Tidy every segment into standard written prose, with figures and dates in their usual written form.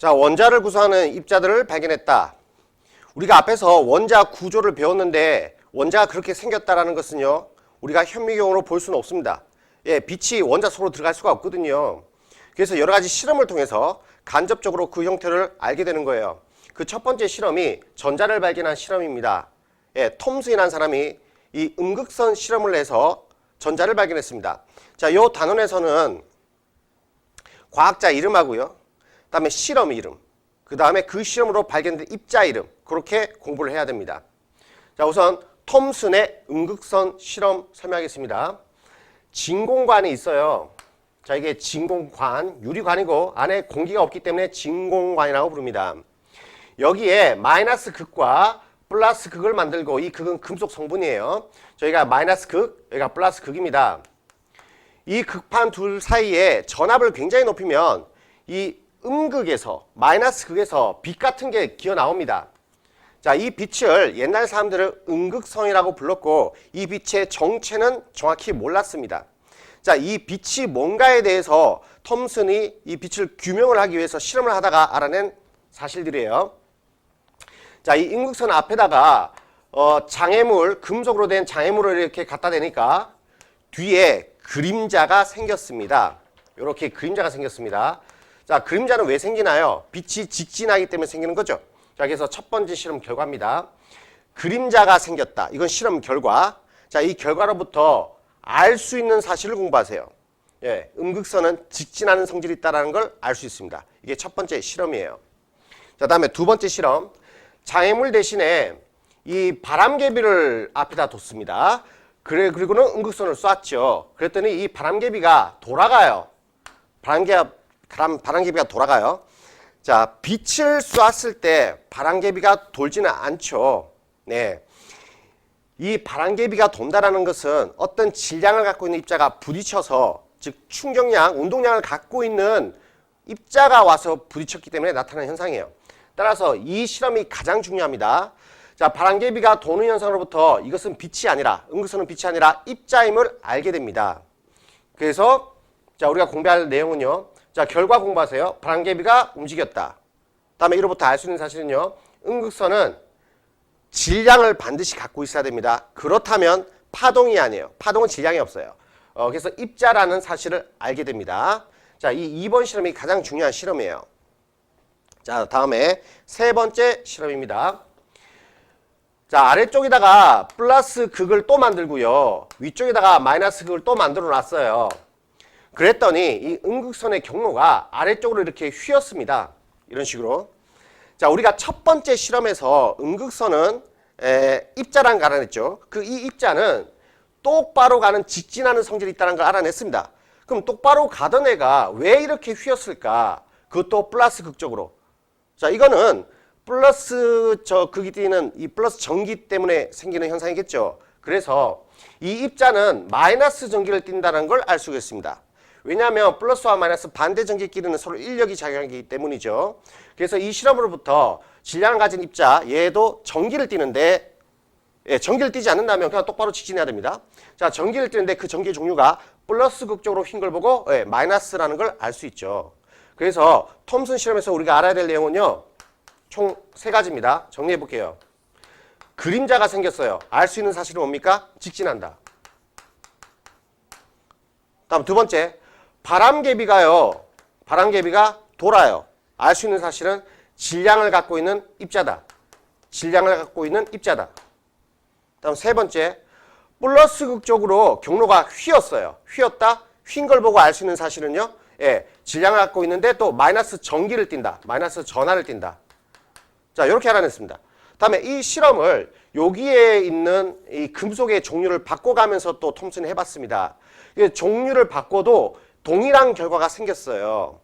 자, 원자를 구성하는 입자들을 발견했다. 우리가 앞에서 원자 구조를 배웠는데 원자가 그렇게 생겼다라는 것은요, 우리가 현미경으로 볼 수는 없습니다. 예, 빛이 원자 속으로 들어갈 수가 없거든요. 그래서 여러 가지 실험을 통해서 간접적으로 그 형태를 알게 되는 거예요. 그 첫 번째 실험이 전자를 발견한 실험입니다. 예, 톰슨이라는 사람이 이 음극선 실험을 해서 전자를 발견했습니다. 자, 이 단원에서는 과학자 이름하고요, 그 다음에 실험 이름, 그 다음에 그 실험으로 발견된 입자 이름, 그렇게 공부를 해야 됩니다. 자, 우선 톰슨의 음극선 실험 설명하겠습니다. 진공관이 있어요. 자, 이게 진공관, 유리관이고 안에 공기가 없기 때문에 진공관이라고 부릅니다. 여기에 마이너스 극과 플러스 극을 만들고, 이 극은 금속 성분이에요. 저희가 마이너스 극, 여기가 플러스 극입니다. 이 극판 둘 사이에 전압을 굉장히 높이면 이 음극에서, 마이너스 극에서 빛 같은 게 기어 나옵니다. 자, 이 빛을 옛날 사람들은 음극선이라고 불렀고, 이 빛의 정체는 정확히 몰랐습니다. 자, 이 빛이 뭔가에 대해서 톰슨이 이 빛을 규명을 하기 위해서 실험을 하다가 알아낸 사실들이에요. 자, 이 음극선 앞에다가 장애물, 금속으로 된 장애물을 이렇게 갖다 대니까 뒤에 그림자가 생겼습니다. 이렇게 그림자가 생겼습니다. 자, 그림자는 왜 생기나요? 빛이 직진하기 때문에 생기는 거죠. 자, 그래서 첫 번째 실험 결과입니다. 그림자가 생겼다. 이건 실험 결과. 자, 이 결과로부터 알 수 있는 사실을 공부하세요. 예, 음극선은 직진하는 성질이 있다는 걸 알 수 있습니다. 이게 첫 번째 실험이에요. 자, 다음에 두 번째 실험. 장애물 대신에 이 바람개비를 앞에다 뒀습니다. 그리고는 음극선을 쐈죠. 그랬더니 이 바람개비가 돌아가요. 바람개비가 돌아가요. 자, 빛을 쐈을 때 바람개비가 돌지는 않죠. 네. 이 바람개비가 돈다라는 것은 어떤 질량을 갖고 있는 입자가 부딪혀서, 즉 충격량, 운동량을 갖고 있는 입자가 와서 부딪혔기 때문에 나타나는 현상이에요. 따라서 이 실험이 가장 중요합니다. 자, 바람개비가 도는 현상으로부터 이것은 빛이 아니라, 음극선은 빛이 아니라 입자임을 알게 됩니다. 그래서 자, 우리가 공부할 내용은요. 자, 결과 공부하세요. 바람개비가 움직였다. 다음에 이로부터 알 수 있는 사실은요, 음극선은 질량을 반드시 갖고 있어야 됩니다. 그렇다면 파동이 아니에요. 파동은 질량이 없어요. 그래서 입자라는 사실을 알게 됩니다. 자, 이 2번 실험이 가장 중요한 실험이에요. 자, 다음에 세 번째 실험입니다. 자, 아래쪽에다가 플러스 극을 또 만들고요, 위쪽에다가 마이너스 극을 또 만들어 놨어요. 그랬더니 이 음극선의 경로가 아래쪽으로 이렇게 휘었습니다. 이런 식으로. 자, 우리가 첫 번째 실험에서 음극선은 입자라는 걸 알아냈죠. 이 입자는 똑바로 가는, 직진하는 성질이 있다는 걸 알아냈습니다. 그럼 똑바로 가던 애가 왜 이렇게 휘었을까? 그것도 플러스 극적으로. 자, 이거는 플러스 극이 뛰는 이 플러스 전기 때문에 생기는 현상이겠죠. 그래서 이 입자는 마이너스 전기를 띈다는 걸 알 수가 있습니다. 왜냐하면 플러스와 마이너스 반대 전기끼리는 서로 인력이 작용하기 때문이죠. 그래서 이 실험으로부터 질량을 가진 입자, 얘도 전기를 띠는데, 예, 전기를 띠지 않는다면 그냥 똑바로 직진해야 됩니다. 자, 전기를 띠는데 그 전기의 종류가 플러스 극적으로 휜 걸 보고, 예, 마이너스라는 걸 알 수 있죠. 그래서 톰슨 실험에서 우리가 알아야 될 내용은요, 총 3가지입니다. 정리해 볼게요. 그림자가 생겼어요. 알 수 있는 사실은 뭡니까? 직진한다. 다음 두 번째, 바람개비가 돌아요. 알 수 있는 사실은 질량을 갖고 있는 입자다. 질량을 갖고 있는 입자다. 다음 세 번째, 플러스 극적으로 경로가 휘었어요. 휘었다? 휜 걸 보고 알 수 있는 사실은요, 예, 질량을 갖고 있는데 또 마이너스 전기를 띈다. 마이너스 전하를 띈다. 자, 이렇게 알아냈습니다. 다음에 이 실험을 여기에 있는 이 금속의 종류를 바꿔가면서 또 톰슨이 해봤습니다. 종류를 바꿔도 동일한 결과가 생겼어요.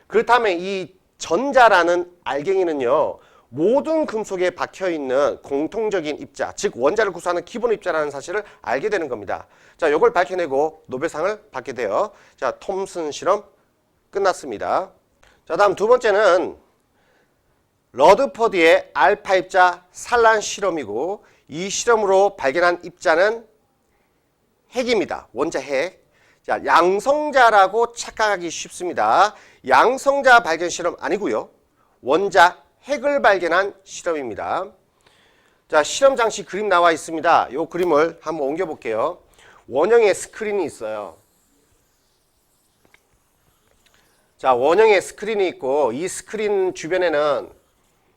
그렇다면 이 전자라는 알갱이는요, 모든 금속에 박혀있는 공통적인 입자, 즉 원자를 구성하는 기본 입자라는 사실을 알게 되는 겁니다. 자, 이걸 밝혀내고 노벨상을 받게 돼요. 자, 톰슨 실험 끝났습니다. 자, 다음 두 번째는 러드퍼드의 알파 입자 산란 실험이고, 이 실험으로 발견한 입자는 핵입니다. 원자 핵. 자, 양성자라고 착각하기 쉽습니다. 양성자 발견 실험 아니고요. 원자 핵을 발견한 실험입니다. 자, 실험 장치 그림 나와 있습니다. 이 그림을 한번 옮겨 볼게요. 원형의 스크린이 있어요. 자, 원형의 스크린이 있고 이 스크린 주변에는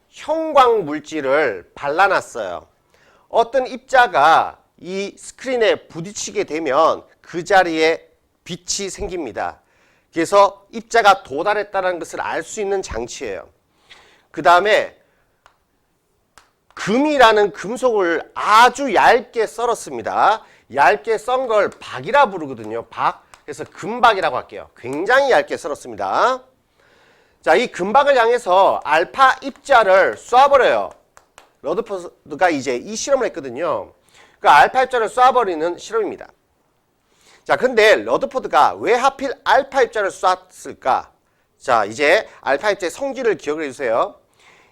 형광 물질을 발라놨어요. 어떤 입자가 이 스크린에 부딪히게 되면 그 자리에 빛이 생깁니다. 그래서 입자가 도달했다는 것을 알 수 있는 장치예요. 그 다음에 금이라는 금속을 아주 얇게 썰었습니다. 얇게 썬 걸 박이라 부르거든요. 박. 그래서 금박이라고 할게요. 굉장히 얇게 썰었습니다. 자, 이 금박을 향해서 알파 입자를 쏴버려요. 러드포드가 이제 이 실험을 했거든요. 그 알파 입자를 쏴버리는 실험입니다. 자, 근데 러드포드가 왜 하필 알파 입자를 쐈을까? 자, 이제 알파 입자의 성질을 기억을 해주세요.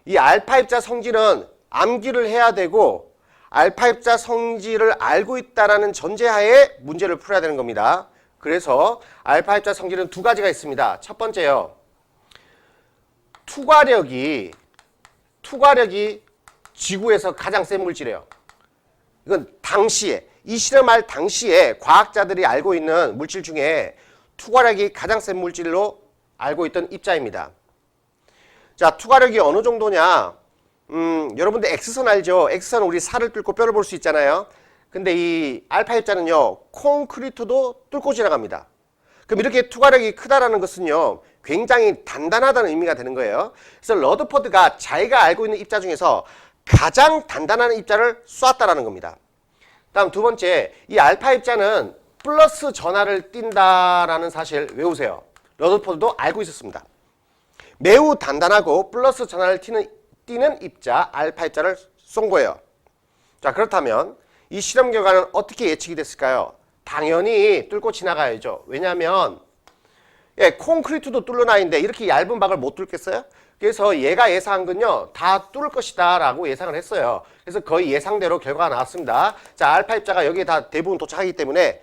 이 알파 입자 성질은 암기를 해야 되고 알파 입자 성질을 알고 있다라는 전제하에 문제를 풀어야 되는 겁니다. 그래서 알파 입자 성질은 두 가지가 있습니다. 첫 번째요. 투과력이 지구에서 가장 센 물질이에요. 이건 당시에 이 실험할 당시에 과학자들이 알고 있는 물질 중에 투과력이 가장 센 물질로 알고 있던 입자입니다. 자, 투과력이 어느 정도냐? 여러분들 X선 알죠? X선 우리 살을 뚫고 뼈를 볼 수 있잖아요. 근데 이 알파 입자는요, 콘크리트도 뚫고 지나갑니다. 그럼 이렇게 투과력이 크다라는 것은요, 굉장히 단단하다는 의미가 되는 거예요. 그래서 러드포드가 자기가 알고 있는 입자 중에서 가장 단단한 입자를 쐈다라는 겁니다. 다음 두 번째, 이 알파 입자는 플러스 전하를 띈다라는 사실 외우세요. 러드포드도 알고 있었습니다. 매우 단단하고 플러스 전하를 띄는 입자, 알파 입자를 쏜 거예요. 자, 그렇다면 이 실험 결과는 어떻게 예측이 됐을까요? 당연히 뚫고 지나가야죠. 왜냐하면 콘크리트도 뚫는 아이인데 이렇게 얇은 박을 못 뚫겠어요? 그래서 얘가 예상한 건요, 다 뚫을 것이다 라고 예상을 했어요. 그래서 거의 예상대로 결과가 나왔습니다. 자, 알파 입자가 여기에 다 대부분 도착하기 때문에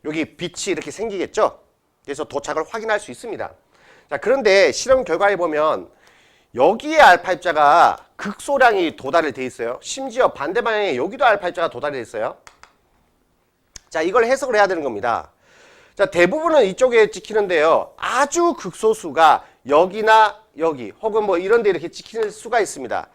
여기 빛이 이렇게 생기겠죠? 그래서 도착을 확인할 수 있습니다. 자, 그런데 실험 결과에 보면 여기에 알파 입자가 극소량이 도달이 돼 있어요. 심지어 반대 방향에 여기도 알파 입자가 도달이 돼 있어요. 자, 이걸 해석을 해야 되는 겁니다. 자, 대부분은 이쪽에 찍히는데요. 아주 극소수가 여기나 여기 혹은 뭐 이런 데 이렇게 찍힐 수가 있습니다.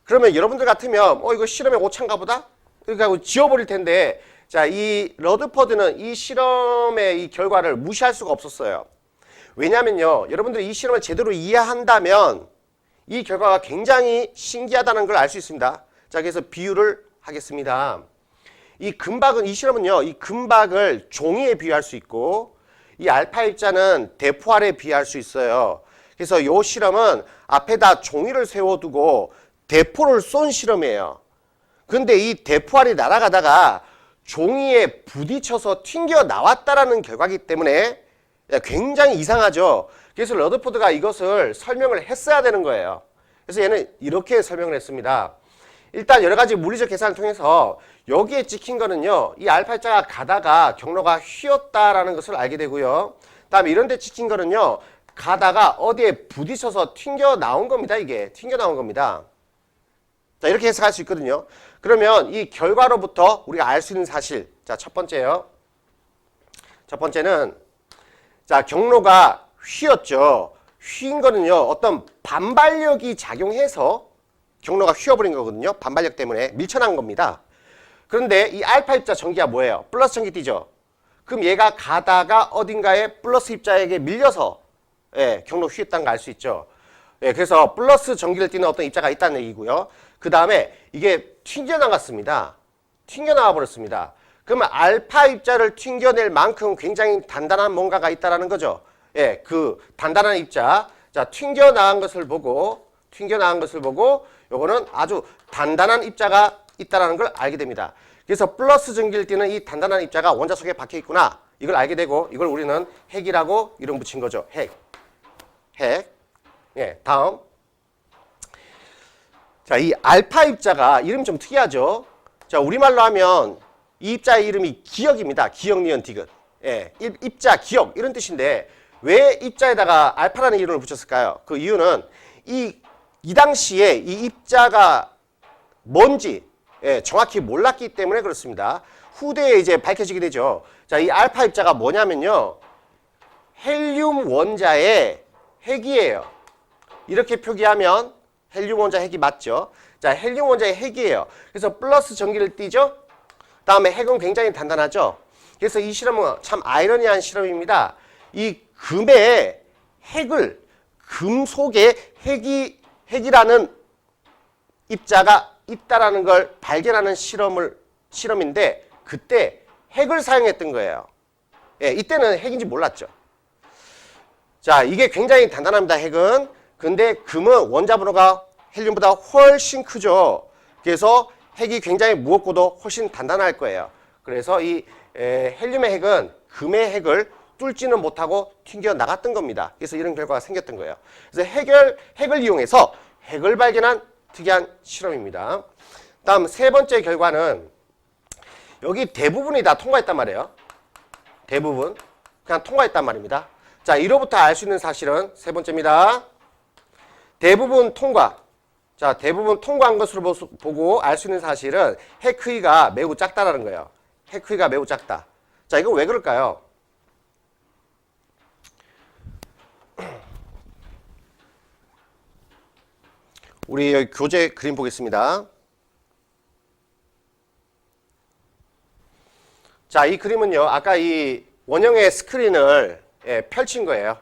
그러면 여러분들 같으면 이거 실험의 오차인가 보다? 이렇게 하고 지워버릴 텐데, 자, 이 러드포드는 이 실험의 이 결과를 무시할 수가 없었어요. 왜냐면요, 여러분들이 이 실험을 제대로 이해한다면 이 결과가 굉장히 신기하다는 걸 알 수 있습니다. 자, 그래서 비유를 하겠습니다. 이 금박은, 이 실험은요, 이 금박을 종이에 비유할 수 있고 이 알파 입자는 대포알에 비유할 수 있어요. 그래서 이 실험은 앞에다 종이를 세워두고 대포를 쏜 실험이에요. 그런데 이 대포알이 날아가다가 종이에 부딪혀서 튕겨 나왔다라는 결과이기 때문에 굉장히 이상하죠. 그래서 러드포드가 이것을 설명을 했어야 되는 거예요. 그래서 얘는 이렇게 설명을 했습니다. 일단 여러 가지 물리적 계산을 통해서 여기에 찍힌 거는요, 이 알파 입자가 가다가 경로가 휘었다라는 것을 알게 되고요. 다음에 이런 데 찍힌 거는요, 가다가 어디에 부딪혀서 튕겨 나온 겁니다. 이게 튕겨 나온 겁니다. 자, 이렇게 해석할 수 있거든요. 그러면 이 결과로부터 우리가 알 수 있는 사실, 자, 첫 번째요. 첫 번째는, 자, 경로가 휘었죠. 휘인 거는요, 어떤 반발력이 작용해서 경로가 휘어버린 거거든요. 반발력 때문에 밀쳐난 겁니다. 그런데 이 알파 입자 전기가 뭐예요? 플러스 전기 띄죠. 그럼 얘가 가다가 어딘가에 플러스 입자에게 밀려서 경로 휘었다는 걸 알 수 있죠. 그래서 플러스 전기를 띄는 어떤 입자가 있다는 얘기고요. 그 다음에 이게 튕겨나갔습니다. 튕겨나와 버렸습니다. 그러면 알파 입자를 튕겨낼 만큼 굉장히 단단한 뭔가가 있다는 거죠. 그 단단한 입자, 자, 튕겨나간 것을 보고 요거는 아주 단단한 입자가 있다는 걸 알게 됩니다. 그래서 플러스 전기를 띠는 이 단단한 입자가 원자 속에 박혀 있구나. 이걸 알게 되고, 이걸 우리는 핵이라고 이름 붙인 거죠. 핵. 다음. 자, 이 알파 입자가 이름이 좀 특이하죠. 자, 우리말로 하면 이 입자의 이름이 기역입니다. 기역, 니은, 디귿. 입자, 기역 이런 뜻인데 왜 입자에다가 알파라는 이름을 붙였을까요? 그 이유는 이 이 당시에 이 입자가 뭔지 정확히 몰랐기 때문에 그렇습니다. 후대에 이제 밝혀지게 되죠. 자, 이 알파 입자가 뭐냐면요. 헬륨 원자의 핵이에요. 이렇게 표기하면 헬륨 원자 핵이 맞죠. 자, 헬륨 원자의 핵이에요. 그래서 플러스 전기를 띠죠. 다음에 핵은 굉장히 단단하죠. 그래서 이 실험은 참 아이러니한 실험입니다. 이 금의 핵을, 금속에 핵이라는 입자가 있다라는 걸 발견하는 실험인데 그때 핵을 사용했던 거예요. 이때는 핵인지 몰랐죠. 자, 이게 굉장히 단단합니다. 핵은. 근데 금은 원자 번호가 헬륨보다 훨씬 크죠. 그래서 핵이 굉장히 무겁고도 훨씬 단단할 거예요. 그래서 이 헬륨의 핵은 금의 핵을 뚫지는 못하고 튕겨 나갔던 겁니다. 그래서 이런 결과가 생겼던 거예요. 그래서 핵을 이용해서 핵을 발견한 특이한 실험입니다. 다음 세 번째 결과는 여기 대부분이 다 통과했단 말이에요. 대부분 그냥 통과했단 말입니다. 자, 이로부터 알 수 있는 사실은 세 번째입니다. 대부분 통과. 자, 대부분 통과한 것으로 보고 알 수 있는 사실은 핵 크기가 매우 작다라는 거예요. 핵 크기가 매우 작다. 자, 이거 왜 그럴까요? 우리 여기 교재 그림 보겠습니다. 자, 이 그림은요, 아까 이 원형의 스크린을 펼친 거예요.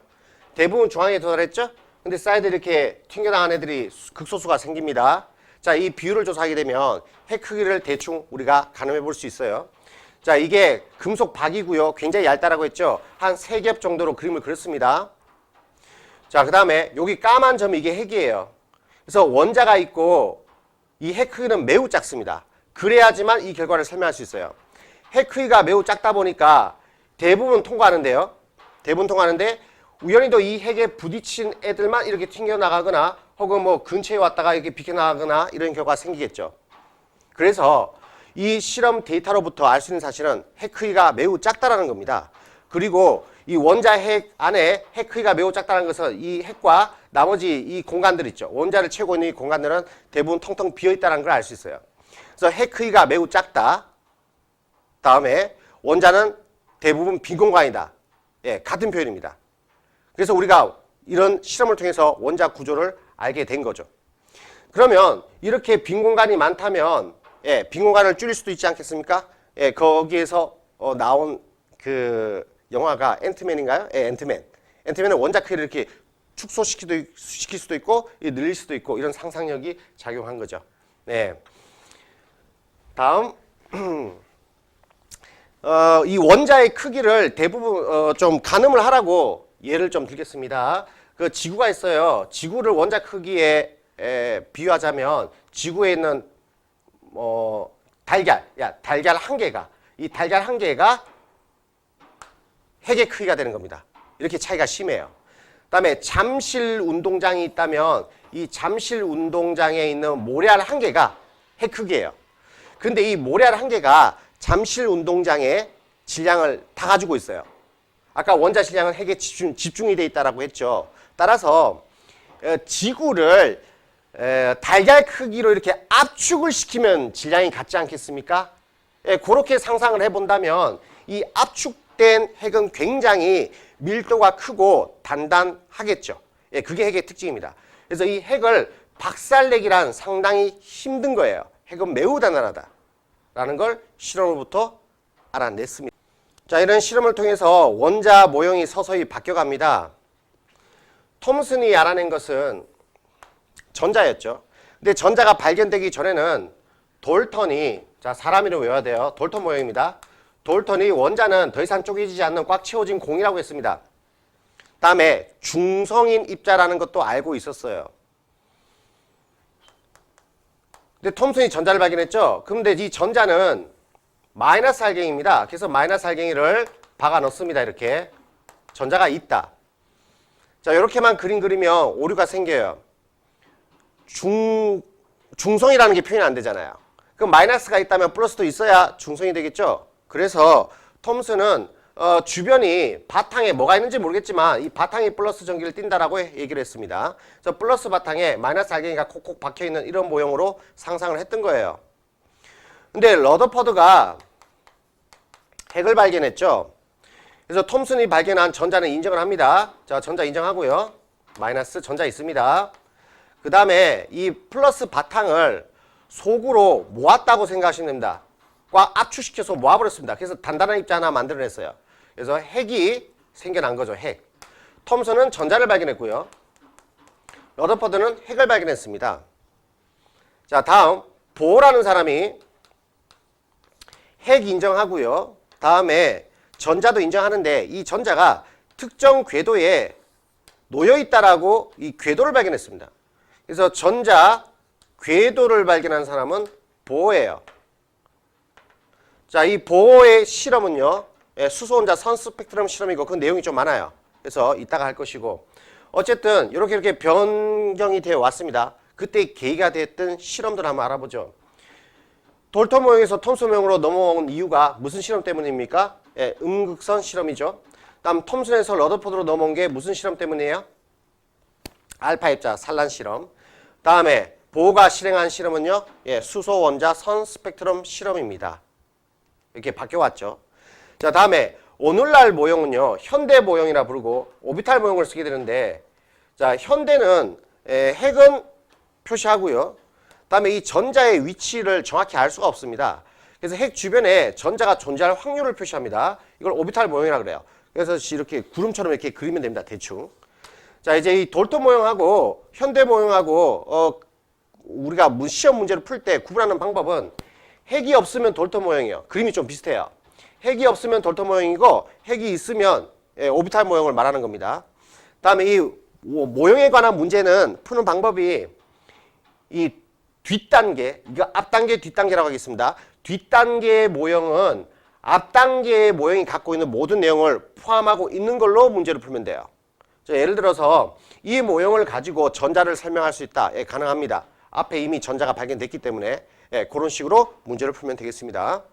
대부분 중앙에 도달했죠? 근데 사이드 이렇게 튕겨나간 애들이 극소수가 생깁니다. 자, 이 비율을 조사하게 되면 핵 크기를 대충 우리가 가늠해 볼 수 있어요. 자, 이게 금속 박이고요. 굉장히 얇다라고 했죠? 한 3겹 정도로 그림을 그렸습니다. 자, 그 다음에 여기 까만 점이 이게 핵이에요. 그래서 원자가 있고 이 핵 크기는 매우 작습니다. 그래야지만 이 결과를 설명할 수 있어요. 핵 크기가 매우 작다 보니까 대부분 통과하는데요. 대부분 통과하는데 우연히도 이 핵에 부딪힌 애들만 이렇게 튕겨나가거나 혹은 뭐 근처에 왔다가 이렇게 비켜나가거나 이런 결과가 생기겠죠. 그래서 이 실험 데이터로부터 알 수 있는 사실은 핵 크기가 매우 작다라는 겁니다. 그리고 이 원자 핵 안에 핵 크기가 매우 작다는 것은 이 핵과 나머지 이 공간들 있죠. 원자를 채우고 있는 이 공간들은 대부분 텅텅 비어있다는 걸 알 수 있어요. 그래서 핵 크기가 매우 작다. 다음에 원자는 대부분 빈 공간이다. 같은 표현입니다. 그래서 우리가 이런 실험을 통해서 원자 구조를 알게 된 거죠. 그러면 이렇게 빈 공간이 많다면 빈 공간을 줄일 수도 있지 않겠습니까? 거기에서 나온 그 영화가 앤트맨인가요? 앤트맨. 앤트맨은 원자 크기를 이렇게 축소시킬 수도 있고 늘릴 수도 있고 이런 상상력이 작용한 거죠. 다음 이 원자의 크기를 대부분 좀 가늠을 하라고 예를 좀 들겠습니다. 그 지구가 있어요. 지구를 원자 크기에 비유하자면 지구에 있는 달걀 한 개가 이 달걀 한 개가 핵의 크기가 되는 겁니다. 이렇게 차이가 심해요. 그다음에 잠실 운동장이 있다면 이 잠실 운동장에 있는 모래알 한 개가 핵 크기예요. 근데 이 모래알 한 개가 잠실 운동장의 질량을 다 가지고 있어요. 아까 원자 질량은 핵에 집중이 돼 있다라고 했죠. 따라서 지구를 달걀 크기로 이렇게 압축을 시키면 질량이 같지 않겠습니까? 그렇게 상상을 해본다면 이 압축된 핵은 굉장히 밀도가 크고 단단하겠죠. 그게 핵의 특징입니다. 그래서 이 핵을 박살내기란 상당히 힘든 거예요. 핵은 매우 단단하다라는 걸 실험으로부터 알아냈습니다. 자, 이런 실험을 통해서 원자 모형이 서서히 바뀌어갑니다. 톰슨이 알아낸 것은 전자였죠. 근데 전자가 발견되기 전에는 돌턴이, 자, 사람 이름 외워야 돼요. 돌턴 모형입니다. 돌턴이 원자는 더 이상 쪼개지지 않는 꽉 채워진 공이라고 했습니다. 다음에 중성인 입자라는 것도 알고 있었어요. 근데 톰슨이 전자를 발견했죠. 그런데 이 전자는 마이너스 할갱이입니다. 그래서 마이너스 할갱이를 박아 넣습니다. 이렇게 전자가 있다. 자, 이렇게만 그림 그리면 오류가 생겨요. 중성이라는 게 표현이 안 되잖아요. 그럼 마이너스가 있다면 플러스도 있어야 중성이 되겠죠. 그래서 톰슨은 주변이 바탕에 뭐가 있는지 모르겠지만 이 바탕이 플러스 전기를 띈다라고 얘기를 했습니다. 그래서 플러스 바탕에 마이너스 알갱이가 콕콕 박혀있는 이런 모형으로 상상을 했던 거예요. 근데 러더퍼드가 핵을 발견했죠. 그래서 톰슨이 발견한 전자는 인정을 합니다. 자, 전자 인정하고요. 마이너스 전자 있습니다. 그 다음에 이 플러스 바탕을 속으로 모았다고 생각하시면 됩니다. 꽉 압축시켜서 모아버렸습니다. 그래서 단단한 입자 하나 만들어냈어요. 그래서 핵이 생겨난 거죠. 핵. 톰슨은 전자를 발견했고요. 러더퍼드는 핵을 발견했습니다. 자, 다음 보어라는 사람이 핵 인정하고요. 다음에 전자도 인정하는데 이 전자가 특정 궤도에 놓여있다라고 이 궤도를 발견했습니다. 그래서 전자 궤도를 발견한 사람은 보어예요. 자, 이 보어의 실험은요, 수소원자 선 스펙트럼 실험이고 그 내용이 좀 많아요. 그래서 이따가 할 것이고, 어쨌든 이렇게 변경이 되어 왔습니다. 그때 계기가 됐던 실험들 한번 알아보죠. 돌터 모형에서 톰슨 모형으로 넘어온 이유가 무슨 실험 때문입니까? 음극선 실험이죠. 다음 톰슨에서 러더퍼드로 넘어온 게 무슨 실험 때문이에요? 알파 입자 산란 실험. 다음에 보어가 실행한 실험은요, 수소 원자 선 스펙트럼 실험입니다. 이렇게 바뀌어왔죠. 자, 다음에 오늘날 모형은요, 현대 모형이라 부르고 오비탈 모형을 쓰게 되는데, 자, 현대는 핵은 표시하고요. 다음에 이 전자의 위치를 정확히 알 수가 없습니다. 그래서 핵 주변에 전자가 존재할 확률을 표시합니다. 이걸 오비탈 모형이라 그래요. 그래서 이렇게 구름처럼 이렇게 그리면 됩니다. 대충. 자, 이제 이 돌터 모형하고 현대 모형하고 우리가 시험 문제를 풀 때 구분하는 방법은 핵이 없으면 돌터 모형이에요. 그림이 좀 비슷해요. 핵이 없으면 돌터 모형이고 핵이 있으면 오비탈 모형을 말하는 겁니다. 다음에 이 모형에 관한 문제는 푸는 방법이 이 뒷단계, 이거 앞단계, 뒷단계라고 하겠습니다. 뒷단계의 모형은 앞단계의 모형이 갖고 있는 모든 내용을 포함하고 있는 걸로 문제를 풀면 돼요. 자, 예를 들어서 이 모형을 가지고 전자를 설명할 수 있다. 가능합니다. 앞에 이미 전자가 발견됐기 때문에 그런 식으로 문제를 풀면 되겠습니다.